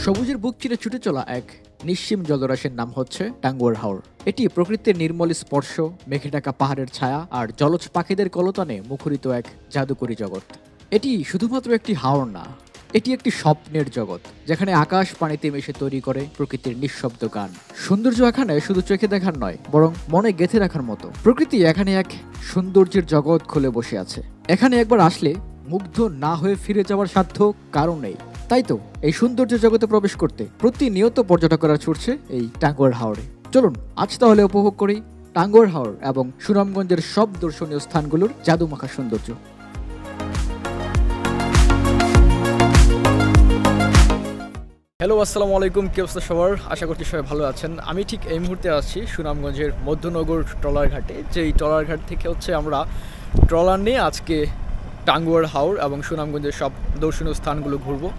সবুজের বুক চিরে ছুটে চলা এক নিঃসীম জলরাশির নাম হচ্ছে টাঙ্গুয়ার হাওর। এটি প্রকৃতির নির্মল স্পর্শ, মেঘে ঢাকা পাহাড়ের ছায়া আর জলজ পাখিদের কলতানে মুখরিত এক জাদুকরী জগৎ। এটি শুধুমাত্র একটি হাওর না, এটি একটি স্বপ্নের জগৎ, যেখানে আকাশ পানিতে মিশে তৈরি করে প্রকৃতির নিঃশব্দ গান। সৌন্দর্য এখানে শুধু চোখে দেখার নয়, বরং মনে গেঁথে রাখার মতো। প্রকৃতি এখানে এক সৌন্দর্যের জগৎ খুলে বসে আছে। এখানে একবার আসলে মুগ্ধ না হয়ে ফিরে যাওয়ার সাধ্য কারণ নেই। তাই তো এই সৌন্দর্য জগতে প্রবেশ করতে প্রতিনিয়ত পর্যটকরা ছুটছে এই টাঙ্গুয়ার হাওরে। চলুন আজ তাহলে উপভোগ করি টাঙ্গুয়ার হাওর এবং সুনামগঞ্জের সব দর্শনীয় স্থানগুলোর জাদুমাখা সৌন্দর্য। হ্যালো, আসসালামু আলাইকুম। কি অবস্থা সবার? আশা করছি সবাই ভালো আছেন। আমি ঠিক এই মুহূর্তে আছি সুনামগঞ্জের মধ্যনগর ট্রলার ঘাটে। যেই ট্রলার ঘাট থেকে আমরা ট্রলার নিয়ে আজকে টাঙ্গুয়ার হাওর এবং সুনামগঞ্জের সব দর্শনীয় স্থানগুলো ঘুরবো।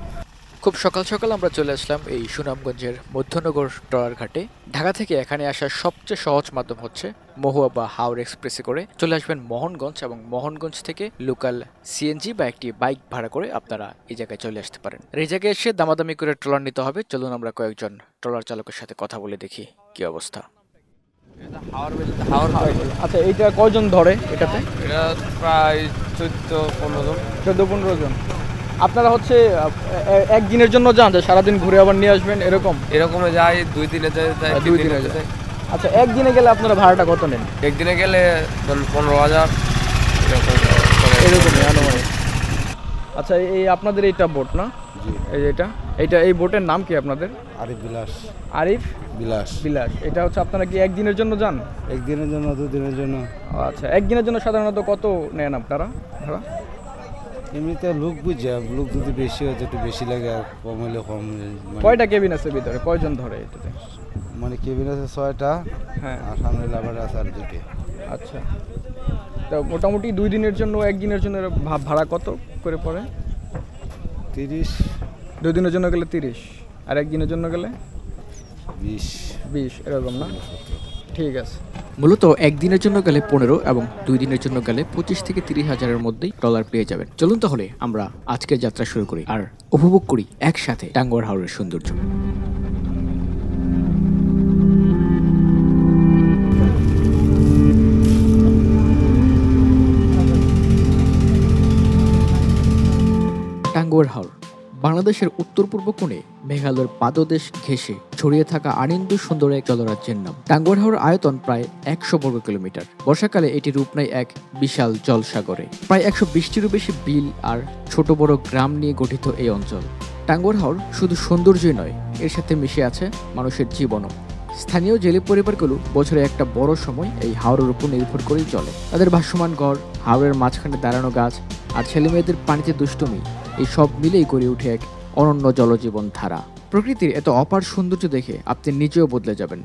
খুব সকাল সকাল আমরা চলে আসলাম এই সুনামগঞ্জের মধ্যনগর ট্রলার ঘাটে। ঢাকা থেকে এখানে আসার সবচেয়ে সহজ মাধ্যম হচ্ছে মহুয়া বা হাওর এক্সপ্রেসে করে চলে আসবেন মোহনগঞ্জ, এবং মোহনগঞ্জ থেকে লোকাল সিএনজি বা একটি বাইক ভাড়া করে আপনারা এই জায়গায় চলে আসতে পারেন। এই জায়গায় এসে দামাদামি করে ট্রলার নিতে হবে। চলুন আমরা কয়েকজন ট্রলার চালকের সাথে কথা বলে দেখি কি অবস্থা। আচ্ছা, এইটা কয়জন ধরে? এটাতে এটা প্রায় 14-15 জন। আপনারা একদিনের জন্য যান, যে সারাদিন ঘুরে আবার নিয়ে আসবেন এরকম? এরকমে যাই, 2 দিনে যাই, 2 দিনে যায়। আচ্ছা, একদিনে গেলে আপনারা ভাড়াটা কত নেন? একদিনে গেলে 15,000 এরকমই আনুমানিক। আচ্ছা, এই আপনাদের এইটা বোট না? এই বোটের নাম কি আপনাদের? আরিফ বিলাস। আরিফ বিলাস। এটা আপনারা কি একদিনের জন্য যান? একদিনের জন্য, 2 দিনের জন্য। আচ্ছা, একদিনের জন্য সাধারণত কত নেন আপনারা ভাড়া? এমনিতে লোক বুঝে, লোক যদি বেশি হয় একটু বেশি লাগে, আর কম হলে কম। কয়টা কেবিন আছে ভিতরে? কয়জন ধরে এটাতে? মানে কেবিন আছে 6টা, হ্যাঁ, আর সামনে লাভার আছে আর 2টে। আচ্ছা, তো মোটামুটি 2 দিনের জন্য, একদিনের জন্য ভাড়া কত করে পড়ে? 30। 2 দিনের জন্য গেলে 30, আর একদিনের জন্য গেলে 20 এরকম না? ঠিক আছে। মূলত একদিনের জন্য গেলে 15 এবং 2 দিনের জন্য গেলে 25 থেকে 30 হাজারের মধ্যেই ট্রলার পেয়ে যাবেন। চলুন তাহলে আমরা আজকের যাত্রা শুরু করি আর উপভোগ করি একসাথে টাঙ্গুয়ার হাওরের সৌন্দর্য। টাঙ্গুয়ার হাওর বাংলাদেশের উত্তর পূর্ব কোণে মেঘালয়ের পাদদেশ ঘেঁষে ছড়িয়ে থাকা আনন্দ সুন্দর এক জলরাজ্যের নাম। টাঙ্গুয়ার হাওর আয়তন প্রায় 100 বর্গ কিলোমিটার। বর্ষাকালে এটি রূপ নেয় এক বিশাল জলসাগরে। প্রায় 120টিরও বেশি বিল আর ছোট বড় গ্রাম নিয়ে গঠিত এই অঞ্চল। টাঙ্গুয়ার হাওর শুধু সৌন্দর্যই নয়, এর সাথে মিশে আছে মানুষের জীবনও। স্থানীয় জেলে পরিবারগুলো বছরে একটা বড় সময় এই হাওরের উপর নির্ভর করেই চলে। তাদের ভাসমান ঘর, হাওরের মাঝখানে দাঁড়ানো গাছ আর ছেলেমেয়েদের পানিতে দুষ্টুমি, এই সব মিলেই গড়ে উঠে এক অনন্য জলজীবন ধারা। প্রকৃতির এত অপার সৌন্দর্য দেখে আপনি নিজেও বদলে যাবেন।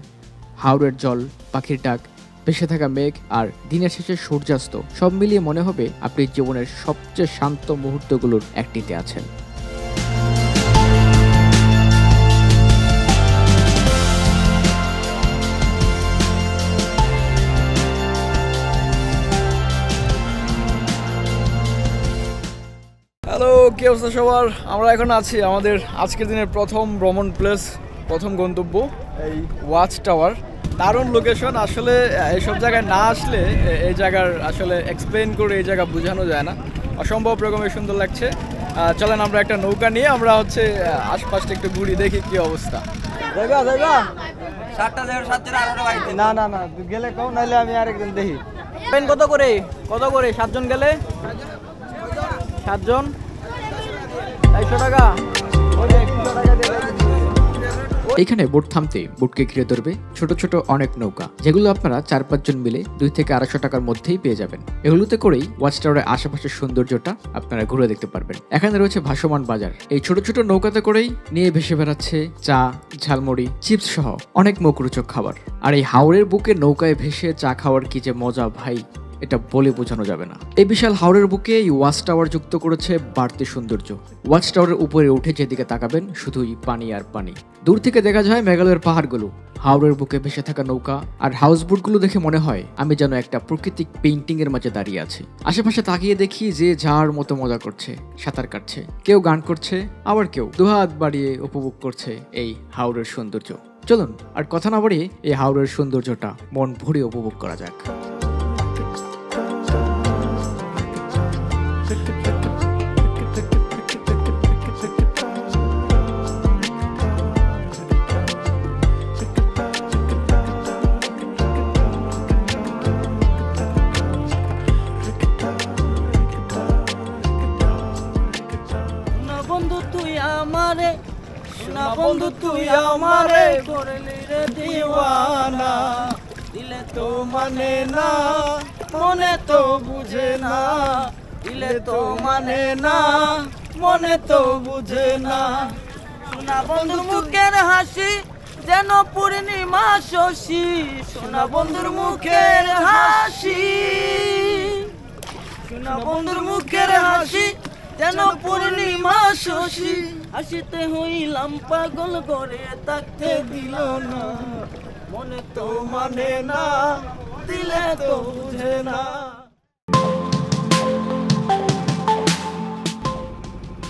হাওরের জল, পাখির ডাক, ভেসে থাকা মেঘ আর দিনের শেষে সূর্যাস্ত, সব মিলিয়ে মনে হবে আপনি জীবনের সবচেয়ে শান্ত মুহূর্তগুলোর একটিতে আছেন। হ্যালো, কি অবস্থা সবার? আমরা এখন আছি আমাদের আজকের দিনের প্রথম ভ্রমণ প্লেস, প্রথম গন্তব্য এই ওয়াচ টাওয়ার। দারুণ লোকেশন। আসলে এইসব জায়গায় না আসলে এই জায়গার আসলে এক্সপ্লেন করে এই জায়গা বোঝানো যায় না। অসম্ভব রকমের সুন্দর লাগছে। চলেন আমরা একটা নৌকা নিয়ে আমরা আশপাশটা একটু ঘুরি, দেখি কি অবস্থা। না গেলে কও, নাহলে আমি আরেকজন দেখি। কত করে 7 জন গেলে? 7 জন 100 টাকা। এখানে বোট থামতে বোটকে ঘিরে ধরবে ছোট ছোট অনেক নৌকা, যেগুলো আপনারা 4-5 জন মিলে 2 থেকে 250 টাকার মধ্যেই পেয়ে যাবেন। এগুলোতে করেই ওয়াচ টাওয়ারের আশেপাশের সৌন্দর্যটা আপনারা ঘুরে দেখতে পারবেন। এখানে রয়েছে ভাসমান বাজার। এই ছোট ছোট নৌকাতে করেই নিয়ে ভেসে বেড়াচ্ছে চা, ঝালমুড়ি, চিপস সহ অনেক মুখরোচক খাবার। আর এই হাওরের বুকে নৌকায় ভেসে চা খাওয়ার কি যে মজা ভাই! এটা বলে বোঝানো যাবে না। এই বিশাল হাওরের বুকে এই ওয়াচ টাওয়ার যুক্ত করেছে বাড়তি সৌন্দর্য। ওয়াচ টাওয়ারের উপরে উঠে যেদিকে তাকাবেন শুধুই পানি আর পানি। দূর থেকে দেখা যায় মেঘালয়ের পাহাড়গুলো, হাওরের বুকে ভেসে থাকা নৌকা আর হাউসবোটগুলো দেখে মনে হয় আমি যেন একটা প্রাকৃতিক পেইন্টিং এর মাঝে দাঁড়িয়ে আছি। আশেপাশে তাকিয়ে দেখি যে যার মতো মজা করছে, সাঁতার কাটছে, কেউ গান করছে, আবার কেউ দুহাত বাড়িয়ে উপভোগ করছে এই হাওরের সৌন্দর্য। চলুন আর কথা না বাড়িয়ে এই হাওরের সৌন্দর্যটা মন ভরে উপভোগ করা যাক। বন্ধু তুই আমারে করলি রে দিওয়ানা, দিলে তো মানে না মনে তো বুঝে না, দিলে তো মানে না মনে তো বুঝে না। সোনা বন্ধুর মুখের হাসি যেন পূর্ণিমা শশী, সোনা বন্ধুর মুখের হাসি, সোনা বন্ধুর মুখের হাসি যেন পূর্ণিমা শশী, হাসিতে হইলাম পাগল করে থাকতে দিল না, মনে তো মানে না দিলে তো বুঝে না।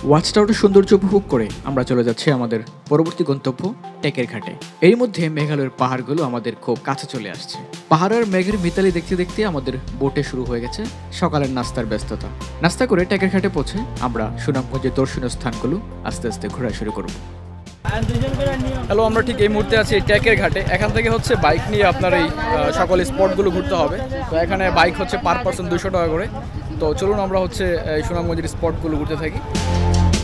ওয়াচ টাওয়ারের সৌন্দর্য উপভোগ করে আমরা চলে যাচ্ছি আমাদের পরবর্তী গন্তব্য টেকের ঘাটে। এর মধ্যে মেঘালয়ের পাহাড়গুলো আমাদের খুব কাছে চলে আসছে। পাহাড় আর মেঘের মিতালি দেখতে দেখতে আমাদের বোটে শুরু হয়ে গেছে সকালের নাস্তার ব্যস্ততা। নাস্তা করে টেকের ঘাটে পৌঁছে আমরা সুনামগঞ্জের দর্শনীয় স্থানগুলো আস্তে আস্তে ঘোরা শুরু করব। হ্যালো, আমরা ঠিক এই মুহূর্তে আছি টেকের ঘাটে। এখান থেকে হচ্ছে বাইক নিয়ে আপনার এই সকল স্পটগুলো ঘুরতে হবে। তো এখানে বাইক হচ্ছে পার পার্সন 200 টাকা করে। তো চলুন আমরা হচ্ছে এই সুনামগঞ্জের স্পটগুলো ঘুরতে থাকি।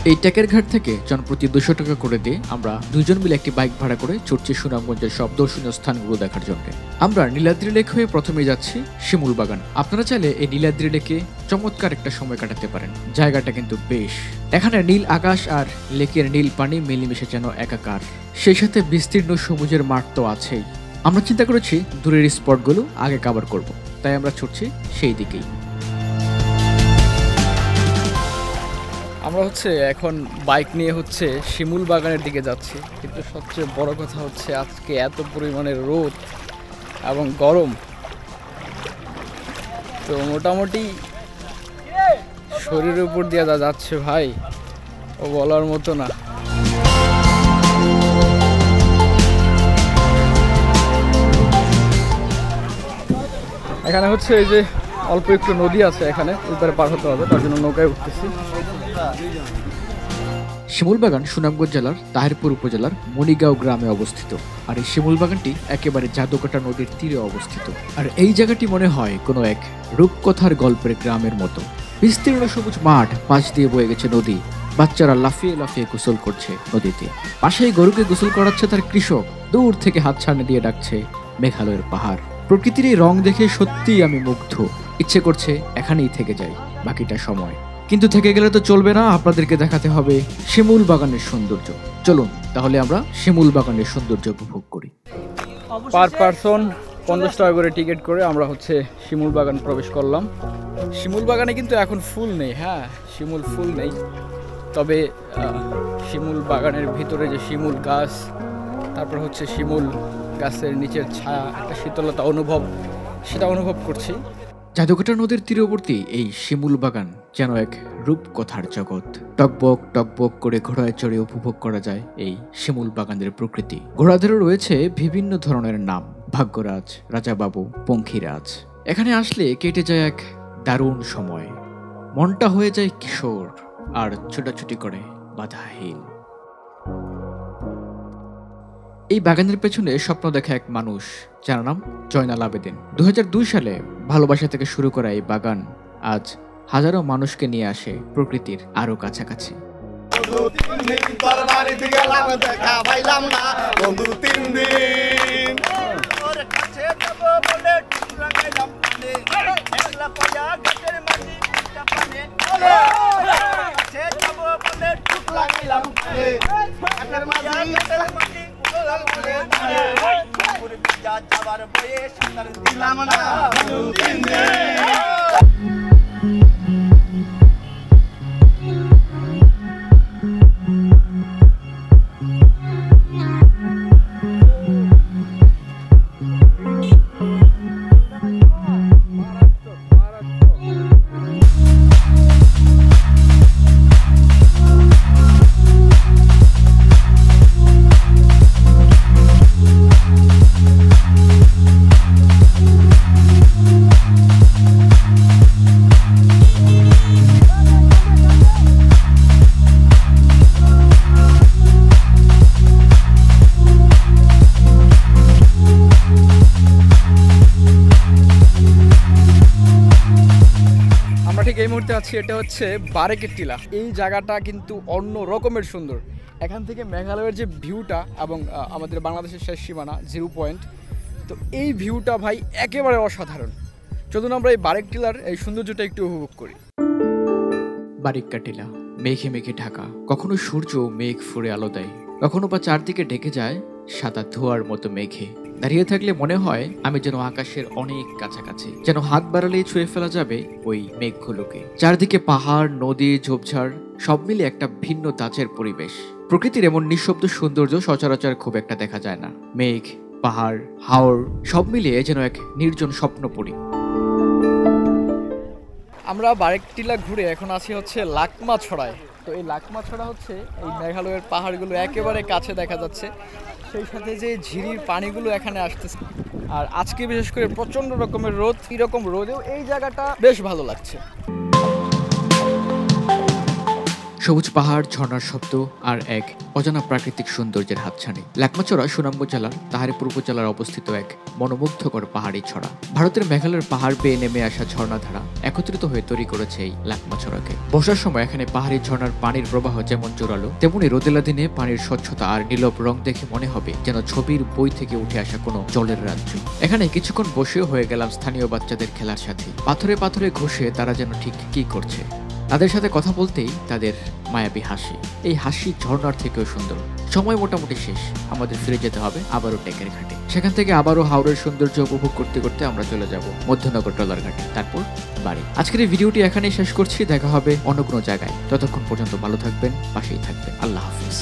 এই টেকের ঘাট থেকে জনপ্রতি 200 টাকা করে দিয়ে আমরা দুজন মিলে একটি বাইক ভাড়া করে ছুটছি সুনামগঞ্জের সব দর্শনীয় স্থানগুলো দেখার জন্য। আমরা নীলাদ্রি লেক হয়ে প্রথমে যাচ্ছি শিমুল বাগান। আপনারা চাইলে এই নীলাদ্রি লেকে চমৎকার একটা সময় কাটাতে পারেন। জায়গাটা কিন্তু বেশ, এখানে নীল আকাশ আর লেকের নীল পানি মিলেমিশে যেন একাকার, সেই সাথে বিস্তীর্ণ সবুজের মাঠ তো আছেই। আমরা চিন্তা করেছি দূরের স্পটগুলো আগে কভার করব, তাই আমরা ছুটছি সেই দিকেই। আমরা হচ্ছে এখন বাইক নিয়ে হচ্ছে শিমুল বাগানের দিকে যাচ্ছি, কিন্তু সবচেয়ে বড় কথা হচ্ছে আজকে এত পরিমাণে রোদ এবং গরম, তো মোটামুটি শরীরের উপর দিয়ে যা যাচ্ছে ভাই, ও বলার মতো না। এখানে হচ্ছে এই যে অল্প একটু নদী আছে, এখানে উপরে পার হতে হবে, তার জন্য নৌকায় উঠতেছি। শিমুল বাগান সুনামগঞ্জ জেলার তাহিরপুর উপজেলার মণিগাঁও গ্রামে অবস্থিত। আর এই শিমুল বাগানটি একেবারে জাদুকাটা নদীর তীরে অবস্থিত। আর এই জায়গাটি মনে হয় কোনো এক রূপকথার গল্পের গ্রামের মতো। বিস্তীর্ণ সবুজ মাঠ, পাশ দিয়ে বয়ে গেছে নদী, বাচ্চারা লাফিয়ে লাফিয়ে গোসল করছে নদীতে। পাশেই গরুকে গোসল করাচ্ছে তার কৃষক, দূর থেকে হাত ছাড়নে দিয়ে ডাকছে মেঘালয়ের পাহাড়। প্রকৃতির এই রং দেখে সত্যিই আমি মুগ্ধ, ইচ্ছে করছে এখানেই থেকে যাই বাকিটা সময়। কিন্তু থেকে গেলে তো চলবে না, আপনাদেরকে দেখাতে হবে শিমুল বাগানের সৌন্দর্য। চলুন তাহলে আমরা শিমুল বাগানের সৌন্দর্য উপভোগ করি। পার পারসন 50 টাকা করে টিকিট করে আমরা হচ্ছে শিমুল বাগান প্রবেশ করলাম। শিমুল বাগানে কিন্তু এখন ফুল নেই, হ্যাঁ শিমুল ফুল নেই, তবে শিমুল বাগানের ভিতরে যে শিমুল গাছ, তারপর হচ্ছে শিমুল গাছের নিচের ছায়া, একটা শীতলতা অনুভব, সেটা অনুভব করছি। জাদুকাটা নদীর তীরবর্তী এই শিমুল বাগান যেন এক রূপকথার জগৎ। টকবক টকবক করে ঘোড়ায় চড়ে উপভোগ করা যায় এই শিমুল বাগানের প্রকৃতি। ঘোড়াদেরও রয়েছে বিভিন্ন ধরনের নাম, ভাগ্যরাজ, রাজাবাবু, পঙ্খিরাজ। এখানে আসলে কেটে যায় এক দারুণ সময়, মনটা হয়ে যায় কিশোর আর ছোটাছুটি করে বাধাহীন। এই বাগানের পেছনে স্বপ্ন দেখা এক মানুষ, যার নাম জয়নাল আবেদিন। 2002 সালে ভালোবাসা থেকে শুরু করা এই বাগান আজ হাজারো মানুষকে নিয়ে আসে প্রকৃতির আরো কাছাকাছি। যাবার বয়ে সাঁতার দিলাম না এই মুহূর্তে আছি, এটা হচ্ছে বারেকের টিলা। এই জায়গাটা কিন্তু অন্য রকমের সুন্দর। এখান থেকে মেঘালয়ের যে ভিউটা এবং আমাদের বাংলাদেশের শেষ সীমানা 0 পয়েন্ট, তো এই ভিউটা ভাই একেবারে অসাধারণ। চলুন আমরা এই বারেক টিলার এই সৌন্দর্যটা একটু উপভোগ করি। বারিক্কা টিলা মেঘে মেঘে ঢাকা, কখনো সূর্য মেঘ ফুরে আলো দেয়, কখনো বা চারদিকে ঢেকে যায় সাদা ধোয়ার মতো মেঘে। দাঁড়িয়ে থাকলে মনে হয় আমি যেন আকাশের অনেক কাছাকাছি, যেন হাত বাড়ালেই ছুঁয়ে ফেলা যাবে ওই মেঘগুলোকে। চারদিকে পাহাড়, নদী, ঝোপঝাড় সব মিলে একটা ভিন্ন ধাঁচের পরিবেশ। প্রকৃতির এমন নিঃশব্দ সৌন্দর্য সচরাচর খুব একটা দেখা যায় না। মেঘ, পাহাড়, হাওর সব মিলিয়ে যেন এক নির্জন স্বপ্নপুরী। আমরা বারেক টিলা ঘুরে এখন আছি হচ্ছে লাকমা ছড়ায়। তো এই লাকমা ছড়া হচ্ছে এই মেঘালয়ের পাহাড়গুলো একেবারে কাছে দেখা যাচ্ছে, সেই সাথে যে ঝিরির পানিগুলো এখানে আসতেছে। আর আজকে বিশেষ করে প্রচন্ড রকমের রোদ, এরকম রোদেও এই জায়গাটা বেশ ভালো লাগছে। সবুজ পাহাড়, ঝর্ণার শব্দ আর এক অজানা প্রাকৃতিক সৌন্দর্যের হাতছানি। লাকমাছড়া সুনামগঞ্জ জেলার তাহারিপুর উপজেলার অবস্থিত এক মনোমুগ্ধকর পাহাড়ি ছড়া। ভারতের মেঘালয়ের পাহাড় বেয়ে নেমে আসা ঝর্ণাধারা একত্রিত হয়ে তৈরি করেছে এই লাকমাছড়াকে। বর্ষার সময় এখানে পাহাড়ি ঝর্ণার পানির প্রবাহ যেমন জোরালো, তেমনি রোদেলা দিনে পানির স্বচ্ছতা আর নীলব রং দেখে মনে হবে যেন ছবির বই থেকে উঠে আসা কোনো জলের রাজ্য। এখানে কিছুক্ষণ বসেও হয়ে গেলাম স্থানীয় বাচ্চাদের খেলার সাথে। পাথরে পাথরে ঘষে তারা যেন ঠিক কি করছে। তাদের সাথে কথা বলতেই তাদের মায়াবী হাসি, এই হাসি ঝর্ণার থেকেও সুন্দর। সময় মোটামুটি শেষ, আমাদের ফিরে যেতে হবে আবারও টেকের ঘাটে। সেখান থেকে আবারও হাওড়ের সৌন্দর্য উপভোগ করতে করতে আমরা চলে যাব মধ্যনগর ট্রলার ঘাটে, তারপর বাড়ি। আজকের এই ভিডিওটি এখানেই শেষ করছি, দেখা হবে অন্য কোনো জায়গায়। ততক্ষণ পর্যন্ত ভালো থাকবেন, পাশেই থাকবেন। আল্লাহ হাফিজ।